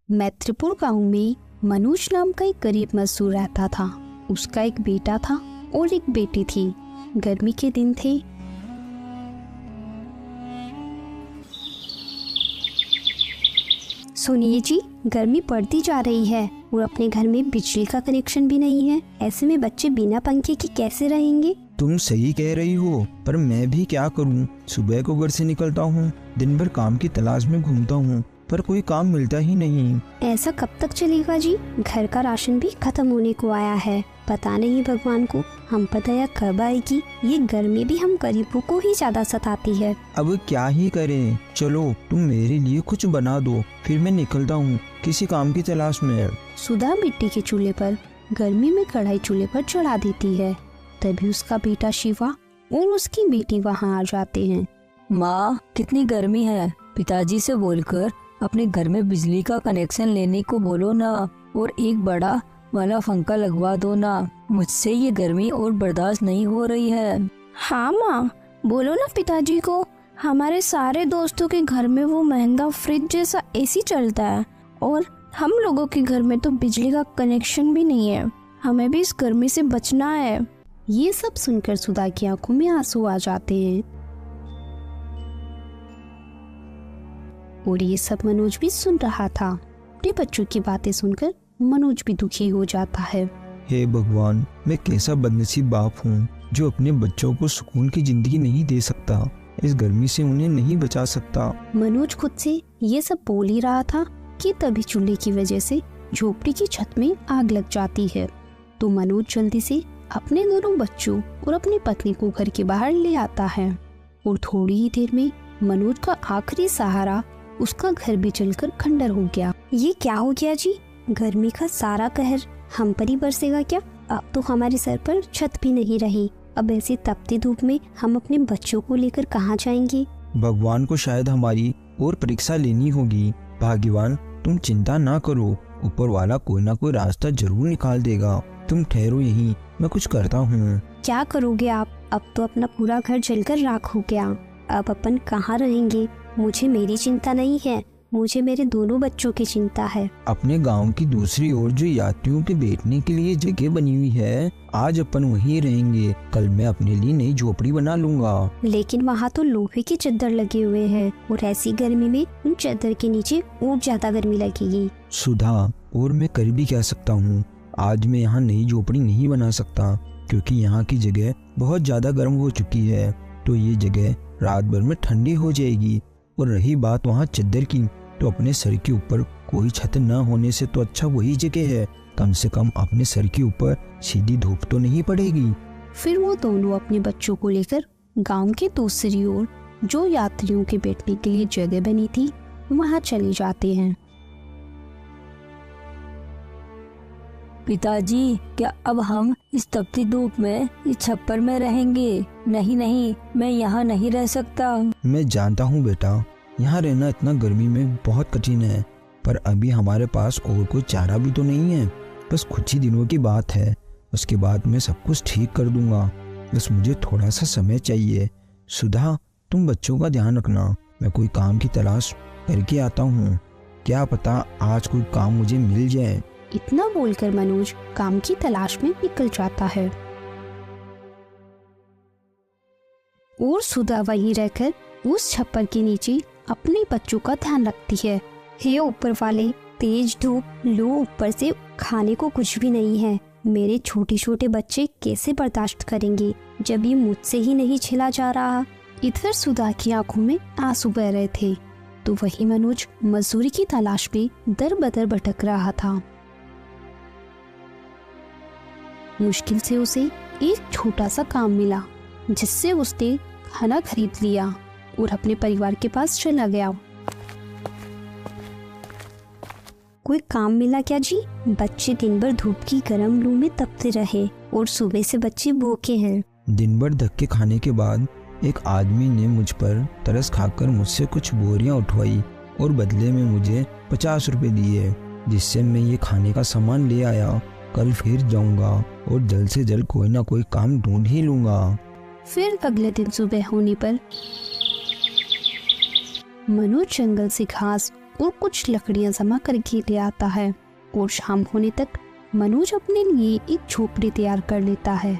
मैत्रीपुर गांव में मनोज नाम का एक गरीब मजदूर रहता था। उसका एक बेटा था और एक बेटी थी। गर्मी के दिन थे। सुनिए जी, गर्मी बढ़ती जा रही है और अपने घर में बिजली का कनेक्शन भी नहीं है। ऐसे में बच्चे बिना पंखे के कैसे रहेंगे? तुम सही कह रही हो, पर मैं भी क्या करूं? सुबह को घर से निकलता हूं, दिन भर काम की तलाश में घूमता हूं, पर कोई काम मिलता ही नहीं। ऐसा कब तक चलेगा जी? घर का राशन भी खत्म होने को आया है। पता नहीं भगवान को हम पर दया कब आएगी। ये गर्मी भी हम गरीबों को ही ज्यादा सताती है। अब क्या ही करें? चलो तुम मेरे लिए कुछ बना दो, फिर मैं निकलता हूँ किसी काम की तलाश में। सुधा मिट्टी के चूल्हे पर गर्मी में कढ़ाई चूल्हे पर चढ़ा देती है। तभी उसका बेटा शिवा और उसकी बेटी वहाँ आ जाते हैं। माँ, कितनी गर्मी है, पिताजी से बोलकर अपने घर में बिजली का कनेक्शन लेने को बोलो ना, और एक बड़ा वाला पंखा लगवा दो ना। मुझसे ये गर्मी और बर्दाश्त नहीं हो रही है। हाँ माँ, बोलो ना पिताजी को। हमारे सारे दोस्तों के घर में वो महंगा फ्रिज जैसा एसी चलता है और हम लोगों के घर में तो बिजली का कनेक्शन भी नहीं है। हमें भी इस गर्मी से बचना है। ये सब सुनकर सुधा की आंखों में आंसू आ जाते हैं और ये सब मनोज भी सुन रहा था। अपने बच्चों की बातें सुनकर मनोज भी दुखी हो जाता है। हे भगवान, मैं कैसा बदनसीब बाप हूँ जो अपने बच्चों को सुकून की जिंदगी नहीं दे सकता, इस गर्मी से उन्हें नहीं बचा सकता। मनोज खुद से ये सब बोल ही रहा था कि तभी चूल्हे की वजह से झोपड़ी की छत में आग लग जाती है। तो मनोज जल्दी से अपने दोनों बच्चों और अपनी पत्नी को घर के बाहर ले आता है और थोड़ी ही देर में मनोज का आखिरी सहारा, उसका घर भी जलकर खंडर हो गया। ये क्या हो गया जी? गर्मी का सारा कहर हम पर ही बरसेगा क्या? अब तो हमारे सर पर छत भी नहीं रही। अब ऐसी तपती धूप में हम अपने बच्चों को लेकर कहाँ जाएंगे? भगवान को शायद हमारी और परीक्षा लेनी होगी। भाग्यवान, तुम चिंता ना करो, ऊपर वाला कोई ना कोई रास्ता जरूर निकाल देगा। तुम ठहरो यहीं, मैं कुछ करता हूँ। क्या करोगे आप? अब तो अपना पूरा घर जलकर राख हो गया। अब अपन कहाँ रहेंगे? मुझे मेरी चिंता नहीं है, मुझे मेरे दोनों बच्चों की चिंता है। अपने गांव की दूसरी ओर जो यात्रियों के बैठने के लिए जगह बनी हुई है, आज अपन वहीं रहेंगे। कल मैं अपने लिए नई झोपड़ी बना लूंगा। लेकिन वहाँ तो लोहे की चद्दर लगे हुए हैं और ऐसी गर्मी में उन चद्दर के नीचे और ज्यादा गर्मी लगेगी। सुधा, और मैं कर भी क्या सकता हूँ? आज मैं यहाँ नई झोपड़ी नहीं बना सकता क्योंकि यहाँ की जगह बहुत ज्यादा गर्म हो चुकी है। तो ये जगह रात भर में ठंडी हो जाएगी। और रही बात वहाँ चद्दर की, तो अपने सर के ऊपर कोई छत न होने से तो अच्छा वही जगह है। कम से कम अपने सर के ऊपर सीधी धूप तो नहीं पड़ेगी। फिर वो दोनों अपने बच्चों को लेकर गांव के दूसरी ओर जो यात्रियों के बैठने के लिए जगह बनी थी वहाँ चले जाते हैं। पिताजी, क्या अब हम इस तपती धूप में इस छप्पर में रहेंगे? नहीं नहीं, मैं यहाँ नहीं रह सकता। मैं जानता हूँ बेटा, यहाँ रहना इतना गर्मी में बहुत कठिन है, पर अभी हमारे पास और कोई चारा भी तो नहीं है। बस कुछ ही दिनों की बात है, उसके बाद मैं सब कुछ ठीक कर दूंगा। बस मुझे थोड़ा सा समय चाहिए। सुधा, तुम बच्चों का ध्यान रखना, मैं कोई काम की तलाश करके आता हूँ। क्या पता आज कोई काम मुझे मिल जाए। इतना बोलकर मनोज काम की तलाश में निकल जाता है और सुधा वहीं रहकर उस छप्पर के नीचे अपने बच्चों का ध्यान रखती है। हे ऊपर वाले, तेज धूप, लो ऊपर से खाने को कुछ भी नहीं है। मेरे छोटे छोटे बच्चे कैसे बर्दाश्त करेंगे जब ये मुझसे ही नहीं झेला जा रहा। इधर सुधा की आंखों में आंसू बह रहे थे तो वही मनोज मजदूरी की तलाश में दर बदर भटक रहा था। मुश्किल से उसे एक छोटा सा काम मिला जिससे उसने खाना खरीद लिया और अपने परिवार के पास चला गया। कोई काम मिला क्या जी? बच्चे दिन भर धूप की गर्म लू में तपते रहे और सुबह से बच्चे भूखे हैं। दिन भर धक्के खाने के बाद एक आदमी ने मुझ पर तरस खाकर मुझसे कुछ बोरियां उठवाई और बदले में मुझे 50 रुपए दिए, जिससे मैं ये खाने का सामान ले आया। कल फिर जाऊंगा और जल्द से जल्द कोई ना कोई काम ढूंढ ही लूंगा। फिर अगले दिन सुबह होने पर मनोज जंगल से घास और कुछ लकड़ियां जमा करके ले आता है और शाम होने तक मनोज अपने लिए एक झोपड़ी तैयार कर लेता है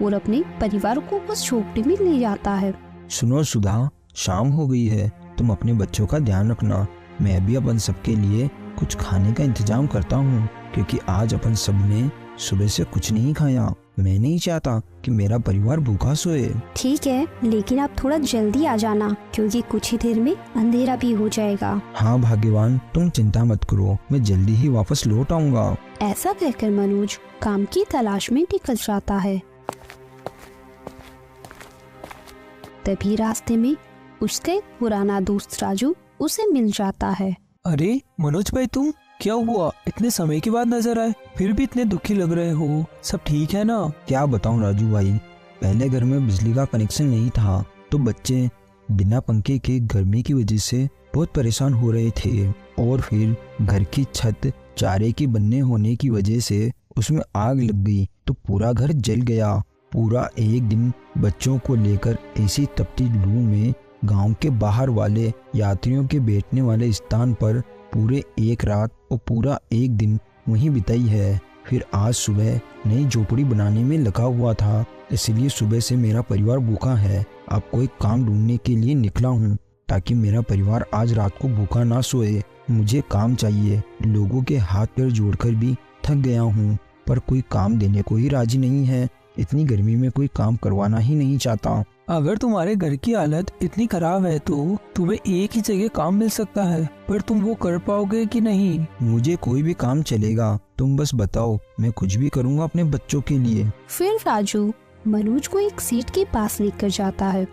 और अपने परिवार को उस झोपड़ी में ले जाता है। सुनो सुधा, शाम हो गई है, तुम अपने बच्चों का ध्यान रखना। मैं भी अपन सबके लिए कुछ खाने का इंतजाम करता हूँ, क्योंकि आज अपन सब ने सुबह से कुछ नहीं खाया। मैं नहीं चाहता कि मेरा परिवार भूखा सोए। ठीक है, लेकिन आप थोड़ा जल्दी आ जाना, क्योंकि कुछ ही देर में अंधेरा भी हो जाएगा। हाँ भाग्यवान, तुम चिंता मत करो, मैं जल्दी ही वापस लौट आऊंगा। ऐसा कहकर मनोज काम की तलाश में निकल जाता है। तभी रास्ते में उसका एक पुराना दोस्त राजू उसे मिल जाता है। अरे मनोज भाई, तुम क्या हुआ? इतने समय के बाद नजर आए, फिर भी इतने दुखी लग रहे हो। सब ठीक है ना? क्या बताऊं राजू भाई, पहले घर में बिजली का कनेक्शन नहीं था, तो बच्चे बिना पंखे के गर्मी की वजह से बहुत परेशान हो रहे थे। और फिर घर की छत चारे की बनने होने की वजह से उसमें आग लग गई, तो पूरा घर जल गया। पूरा एक दिन बच्चों को लेकर ऐसी तपती लू में गांव के बाहर वाले यात्रियों के बैठने वाले स्थान पर पूरे एक रात और पूरा एक दिन वहीं बिताई है। फिर आज सुबह नई झोपड़ी बनाने में लगा हुआ था, इसलिए सुबह से मेरा परिवार भूखा है। अब कोई काम ढूंढने के लिए निकला हूँ, ताकि मेरा परिवार आज रात को भूखा ना सोए। मुझे काम चाहिए, लोगों के हाथ पैर जोड़कर भी थक गया हूँ, पर कोई काम देने को ही राजी नहीं है। इतनी गर्मी में कोई काम करवाना ही नहीं चाहता। अगर तुम्हारे घर की हालत इतनी खराब है तो तुम्हें एक ही जगह काम मिल सकता है, पर तुम वो कर पाओगे कि नहीं? मुझे कोई भी काम चलेगा, तुम बस बताओ, मैं कुछ भी करूँगा अपने बच्चों के लिए। फिर राजू मनोज को एक सेठ के पास लेकर जाता है।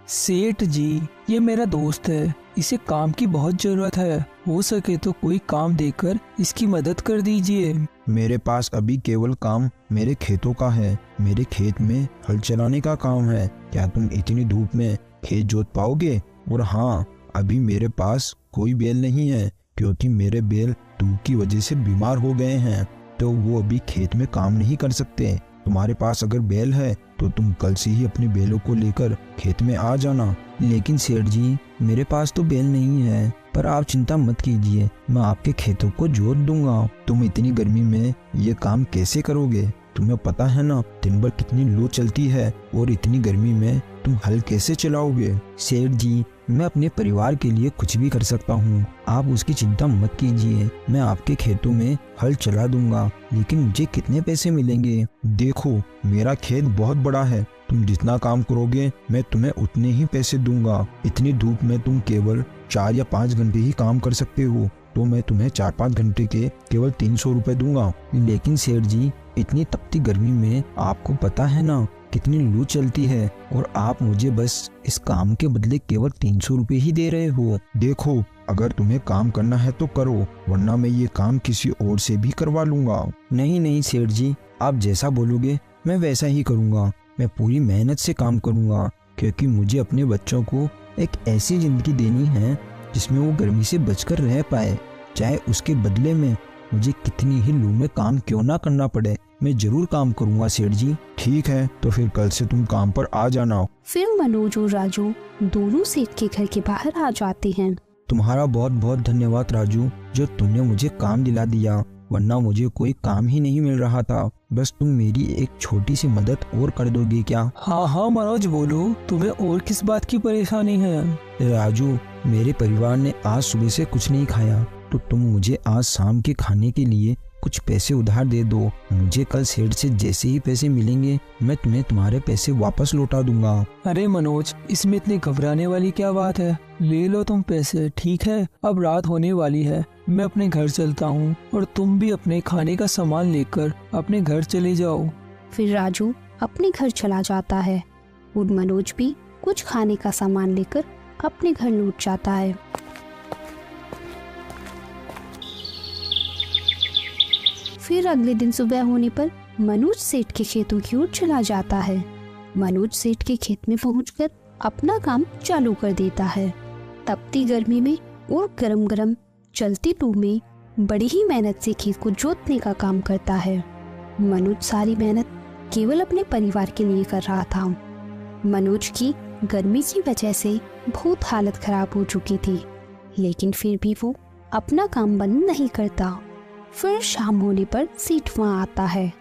सेठ जी, ये मेरा दोस्त है, इसे काम की बहुत जरूरत है, हो सके तो कोई काम देकर इसकी मदद कर दीजिए। मेरे पास अभी केवल काम मेरे खेतों का है। मेरे खेत में हल चलाने का काम है। क्या तुम इतनी धूप में खेत जोत पाओगे? और हाँ, अभी मेरे पास कोई बैल नहीं है, क्योंकि मेरे बैल धूप की वजह से बीमार हो गए हैं, तो वो अभी खेत में काम नहीं कर सकते। तुम्हारे पास अगर बैल है तो तुम कल से ही अपने बैलों को लेकर खेत में आ जाना। लेकिन सेठ जी, मेरे पास तो बैल नहीं है, पर आप चिंता मत कीजिए, मैं आपके खेतों को जोत दूंगा। तुम इतनी गर्मी में ये काम कैसे करोगे? तुम्हें पता है ना दिन भर कितनी लू चलती है, और इतनी गर्मी में तुम हल कैसे चलाओगे? सेठ जी, मैं अपने परिवार के लिए कुछ भी कर सकता हूँ, आप उसकी चिंता मत कीजिए। मैं आपके खेतों में हल चला दूंगा, लेकिन मुझे कितने पैसे मिलेंगे? देखो, मेरा खेत बहुत बड़ा है, तुम जितना काम करोगे मैं तुम्हें उतने ही पैसे दूंगा। इतनी धूप में तुम केवल 4 या 5 घंटे ही काम कर सकते हो, तो मैं तुम्हें 4-5 घंटे के केवल 300 रुपए दूंगा। लेकिन सेठ जी, इतनी तपती गर्मी में आपको पता है ना कितनी लू चलती है, और आप मुझे बस इस काम के बदले केवल 300 रुपए ही दे रहे हो। देखो, अगर तुम्हें काम करना है तो करो, वरना मैं ये काम किसी और से भी करवा लूंगा। नहीं नहीं सेठ जी, आप जैसा बोलोगे मैं वैसा ही करूँगा। मैं पूरी मेहनत से काम करूँगा, क्योंकि मुझे अपने बच्चों को एक ऐसी जिंदगी देनी है जिसमें वो गर्मी से बचकर रह पाए, चाहे उसके बदले में मुझे कितनी ही लू में काम क्यों ना करना पड़े। मैं जरूर काम करूंगा सेठ जी। ठीक है, तो फिर कल से तुम काम पर आ जाना। फिर मनोज और राजू दोनों सेठ के घर के बाहर आ जाते हैं। तुम्हारा बहुत बहुत धन्यवाद राजू, जो तुमने मुझे काम दिला दिया, वरना मुझे कोई काम ही नहीं मिल रहा था। बस तुम मेरी एक छोटी सी मदद और कर दोगे क्या? हाँ हाँ मनोज, बोलो, तुम्हें और किस बात की परेशानी है? राजू, मेरे परिवार ने आज सुबह से कुछ नहीं खाया, तो तुम मुझे आज शाम के खाने के लिए कुछ पैसे उधार दे दो। मुझे कल सेठ से जैसे ही पैसे मिलेंगे मैं तुम्हें तुम्हारे पैसे वापस लौटा दूंगा। अरे मनोज, इसमें इतनी घबराने वाली क्या बात है? ले लो तुम पैसे, ठीक है? अब रात होने वाली है, मैं अपने घर चलता हूँ, और तुम भी अपने खाने का सामान लेकर अपने घर चले जाओ। फिर राजू अपने घर चला जाता है और मनोज भी कुछ खाने का सामान लेकर अपने घर लौट जाता है। फिर अगले दिन सुबह होने पर मनोज सेठ के खेतों की ओर चला जाता है। मनोज सेठ के खेत में पहुंचकर अपना काम चालू कर देता है। तपती गर्मी में और गरम गरम चलती लू में बड़ी ही मेहनत से खेत को जोतने का काम करता है। मनोज सारी मेहनत केवल अपने परिवार के लिए कर रहा था। मनोज की गर्मी की वजह से बहुत हालत खराब हो चुकी थी, लेकिन फिर भी वो अपना काम बंद नहीं करता। फिर शाम होने पर सेठ वहाँ आता है।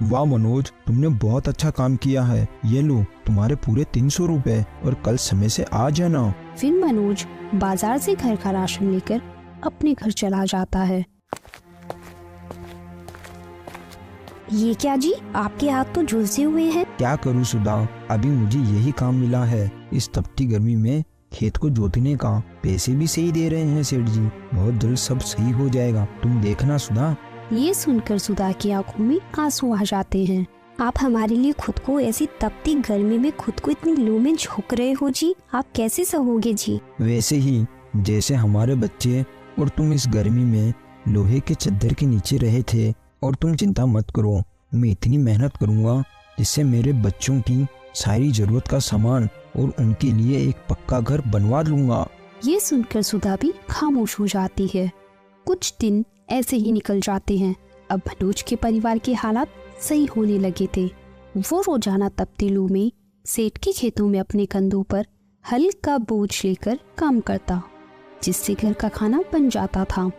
वाह मनोज, तुमने बहुत अच्छा काम किया है। ये लो तुम्हारे पूरे 300 रुपए और कल समय से आ जाना। फिर मनोज बाजार से घर का राशन लेकर अपने घर चला जाता है। ये क्या जी, आपके हाथ तो झुलसे हुए हैं। क्या करूँ सुधा, अभी मुझे यही काम मिला है। इस तपती गर्मी में खेत को जोतने का पैसे भी सही दे रहे हैं सेठ जी। बहुत जल्द सब सही हो जाएगा, तुम देखना सुधा। ये सुनकर सुधा की आंखों में आंसू आ जाते हैं। आप हमारे लिए खुद को ऐसी तपती गर्मी में खुद को इतनी लू में झोंक रहे हो जी, आप कैसे सहोगे जी। वैसे ही जैसे हमारे बच्चे और तुम इस गर्मी में लोहे के चद्दर के नीचे रहे थे। और तुम चिंता मत करो, मैं इतनी मेहनत करूँगा जिससे मेरे बच्चों की सारी जरूरत का सामान और उनके लिए एक पक्का घर बनवा लूंगा। ये सुनकर सुधा भी खामोश हो जाती है। कुछ दिन ऐसे ही निकल जाते हैं। अब मनोज के परिवार के हालात सही होने लगे थे। वो रोजाना तपती लू में सेठ के खेतों में अपने कंधों पर हल्का बोझ लेकर काम करता, जिससे घर का खाना बन जाता था।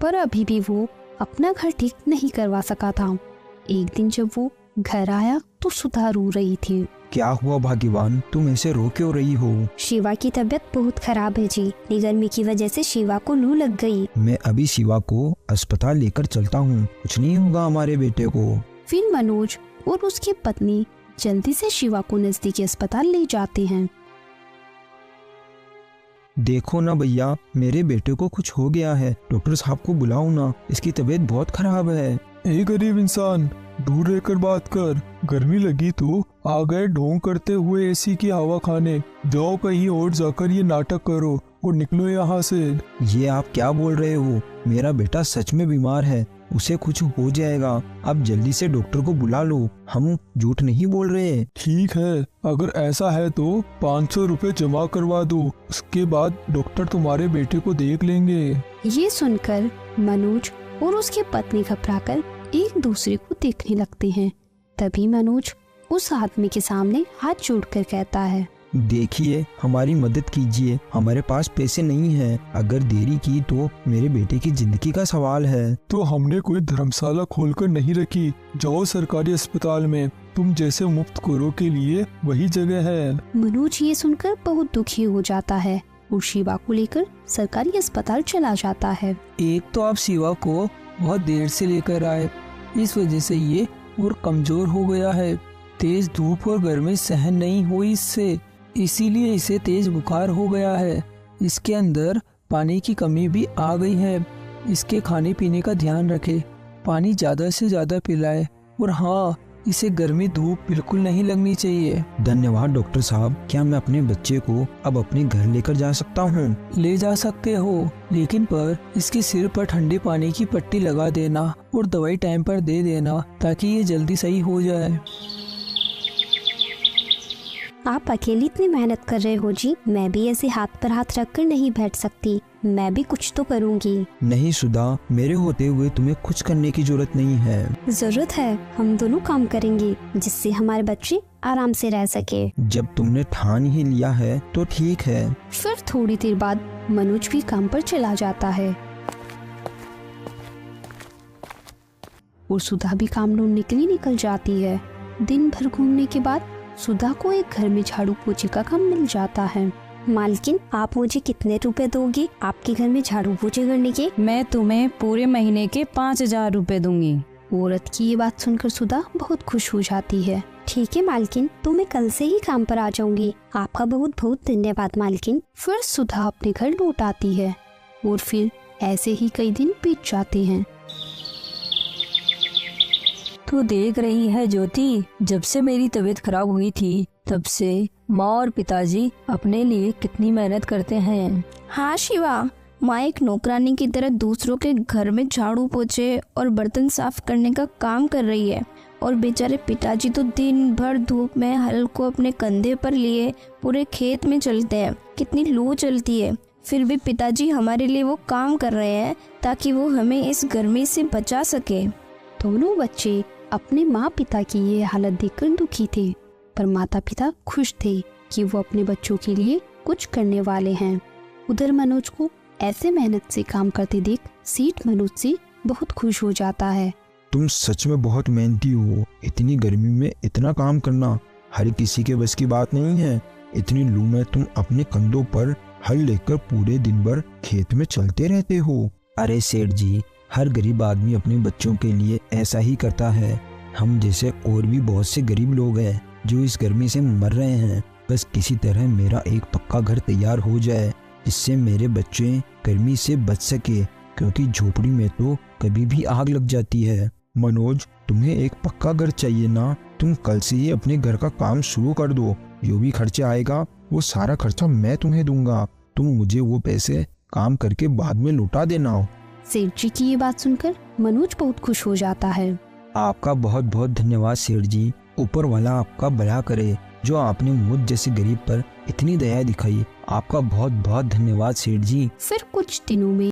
पर अभी भी वो अपना घर ठीक नहीं करवा सका था। एक दिन जब वो घर आया तो सुधा रो रही थी। क्या हुआ भाग्यवान, तुम ऐसे रो क्यों रही हो? शिवा की तबीयत बहुत खराब है जी, गर्मी की वजह से शिवा को लू लग गई। मैं अभी शिवा को अस्पताल लेकर चलता हूँ, कुछ नहीं होगा हमारे बेटे को। फिर मनोज और उसकी पत्नी जल्दी से शिवा को नजदीकी अस्पताल ले जाते हैं। देखो ना भैया, मेरे बेटे को कुछ हो गया है, डॉक्टर साहब को बुलाओ ना, इसकी तबीयत बहुत खराब है। ए गरीब इंसान, दूर रहकर बात कर। गर्मी लगी तो आ गए ढोंग करते हुए एसी की हवा खाने। जाओ कहीं और जाकर ये नाटक करो और निकलो यहाँ से। ये आप क्या बोल रहे हो? मेरा बेटा सच में बीमार है, उसे कुछ हो जाएगा। आप जल्दी से डॉक्टर को बुला लो, हम झूठ नहीं बोल रहे। ठीक है, अगर ऐसा है तो 500 रुपए जमा करवा दो, उसके बाद डॉक्टर तुम्हारे बेटे को देख लेंगे। ये सुनकर मनोज और उसकी पत्नी घबराकर एक दूसरे को देखने लगते हैं। तभी मनोज उस आदमी के सामने हाथ जोड़कर कहता है, देखिए हमारी मदद कीजिए, हमारे पास पैसे नहीं हैं। अगर देरी की तो मेरे बेटे की जिंदगी का सवाल है। तो हमने कोई धर्मशाला खोलकर नहीं रखी, जाओ सरकारी अस्पताल में, तुम जैसे मुफ्त खोरों के लिए वही जगह है। मनोज ये सुनकर बहुत दुखी हो जाता है और शिवा को लेकर सरकारी अस्पताल चला जाता है। एक तो आप शिवा को बहुत देर से लेकर आए, इस वजह से ये और कमजोर हो गया है। तेज धूप और गर्मी सहन नहीं हुई इससे, इसीलिए इसे तेज बुखार हो गया है। इसके अंदर पानी की कमी भी आ गई है। इसके खाने पीने का ध्यान रखें, पानी ज्यादा से ज्यादा पिलाए, और हाँ, इसे गर्मी धूप बिल्कुल नहीं लगनी चाहिए। धन्यवाद डॉक्टर साहब। क्या मैं अपने बच्चे को अब अपने घर लेकर जा सकता हूँ? ले जा सकते हो, लेकिन पर इसके सिर पर ठंडे पानी की पट्टी लगा देना और दवाई टाइम पर दे देना, ताकि ये जल्दी सही हो जाए। आप अकेली इतनी मेहनत कर रहे हो जी, मैं भी ऐसे हाथ पर हाथ रखकर नहीं बैठ सकती, मैं भी कुछ तो करूँगी। नहीं सुधा, मेरे होते हुए तुम्हें कुछ करने की जरूरत नहीं है। जरूरत है, हम दोनों काम करेंगे जिससे हमारे बच्चे आराम से रह सके। जब तुमने ठान ही लिया है तो ठीक है। फिर थोड़ी देर बाद मनोज भी काम पर चला जाता है और सुधा भी काम ढूंढने के लिए निकल जाती है। दिन भर घूमने के बाद सुधा को एक घर में झाड़ू पोछे का काम मिल जाता है। मालकिन, आप मुझे कितने रुपए दोगे आपके घर में झाड़ू पोछे करने के? मैं तुम्हें पूरे महीने के 5000 रुपए दूंगी। औरत की ये बात सुनकर सुधा बहुत खुश हो जाती है। ठीक है मालकिन, तो मैं कल से ही काम पर आ जाऊंगी। आपका बहुत बहुत धन्यवाद मालकिन। फिर सुधा अपने घर लौट आती है और फिर ऐसे ही कई दिन बीत जाते हैं। तू देख रही है ज्योति, जब से मेरी तबीयत खराब हुई थी तब से माँ और पिताजी अपने लिए कितनी मेहनत करते हैं। हाँ शिवा, माँ एक नौकरानी की तरह दूसरों के घर में झाड़ू पोछे और बर्तन साफ करने का काम कर रही है, और बेचारे पिताजी तो दिन भर धूप में हल को अपने कंधे पर लिए पूरे खेत में चलते हैं। कितनी लू चलती है, फिर भी पिताजी हमारे लिए वो काम कर रहे हैं ताकि वो हमें इस गर्मी से बचा सके। दोनों बच्चे अपने माँ पिता की ये हालत देखकर दुखी थे, पर माता पिता खुश थे कि वो अपने बच्चों के लिए कुछ करने वाले हैं। उधर मनोज को ऐसे मेहनत से काम करते देख सेठ मनोज से बहुत खुश हो जाता है। तुम सच में बहुत मेहनती हो। इतनी गर्मी में इतना काम करना हर किसी के बस की बात नहीं है। इतनी लू में तुम अपने कंधों पर हल लेकर पूरे दिन भर खेत में चलते रहते हो। अरे सेठ जी, हर गरीब आदमी अपने बच्चों के लिए ऐसा ही करता है। हम जैसे और भी बहुत से गरीब लोग हैं जो इस गर्मी से मर रहे हैं। बस किसी तरह मेरा एक पक्का घर तैयार हो जाए जिससे मेरे बच्चे गर्मी से बच सके, क्योंकि झोपड़ी में तो कभी भी आग लग जाती है। मनोज, तुम्हें एक पक्का घर चाहिए ना? तुम कल से ही अपने घर का काम शुरू कर दो। जो भी खर्चा आएगा वो सारा खर्चा मैं तुम्हें दूंगा। तुम मुझे वो पैसे काम करके बाद में लौटा देना। सेठ जी की ये बात सुनकर मनोज बहुत खुश हो जाता है। आपका बहुत बहुत धन्यवाद सेठ जी। ऊपर वाला आपका भला करे जो आपने मुझ जैसे गरीब पर इतनी दया दिखाई। आपका बहुत बहुत धन्यवाद सेठ जी। फिर कुछ दिनों में